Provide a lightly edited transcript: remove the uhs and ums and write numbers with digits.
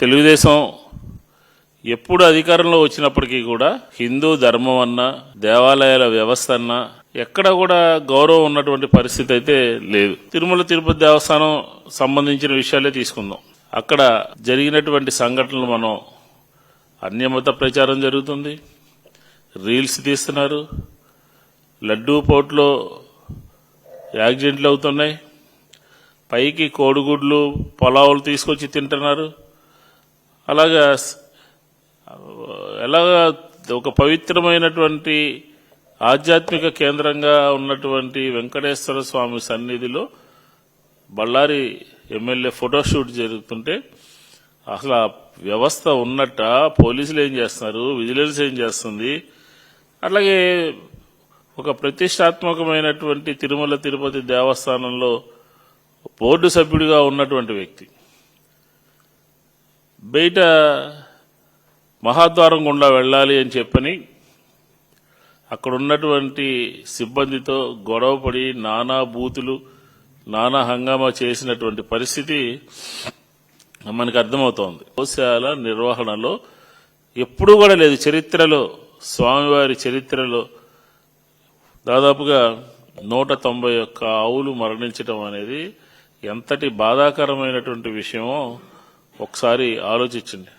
తెలుగుదేశం ఎప్పుడు అధికారంలో వచ్చినప్పటికీ కూడా హిందూ ధర్మం అన్నా దేవాలయాల వ్యవస్థ అన్నా ఎక్కడ కూడా గౌరవం ఉన్నటువంటి పరిస్థితి అయితే లేదు. తిరుమల తిరుపతి దేవస్థానం సంబంధించిన విషయాలే తీసుకుందాం. అక్కడ జరిగినటువంటి సంఘటనలు మనం అన్యమత ప్రచారం జరుగుతుంది, రీల్స్ తీస్తున్నారు, లడ్డూ పోట్లో యాక్సిడెంట్లు అవుతున్నాయి, పైకి కోడిగుడ్లు పొలావులు తీసుకొచ్చి తింటున్నారు. అలాగా ఎలాగా ఒక పవిత్రమైనటువంటి ఆధ్యాత్మిక కేంద్రంగా ఉన్నటువంటి వెంకటేశ్వర స్వామి సన్నిధిలో బళ్ళారి ఎమ్మెల్యే ఫోటోషూట్ జరుగుతుంటే అసలు ఆ వ్యవస్థ ఉన్నట్ట, పోలీసులు ఏం చేస్తున్నారు, విజిలెన్స్ ఏం చేస్తుంది? అట్లాగే ఒక ప్రతిష్టాత్మకమైనటువంటి తిరుమల తిరుపతి దేవస్థానంలో బోర్డు సభ్యుడిగా ఉన్నటువంటి వ్యక్తి బయట మహాద్వారం గుండా వెళ్ళాలి అని చెప్పని అక్కడ ఉన్నటువంటి సిబ్బందితో గొడవపడి నానా బూతులు నానా హంగామా చేసినటువంటి పరిస్థితి మనకు అర్థమవుతోంది. గోశాల నిర్వహణలో ఎప్పుడూ కూడా లేదు. చరిత్రలో స్వామివారి చరిత్రలో దాదాపుగా 191 ఆవులు మరణించడం అనేది ఎంతటి బాధాకరమైనటువంటి విషయమో ఒకసారి ఆలోచించండి.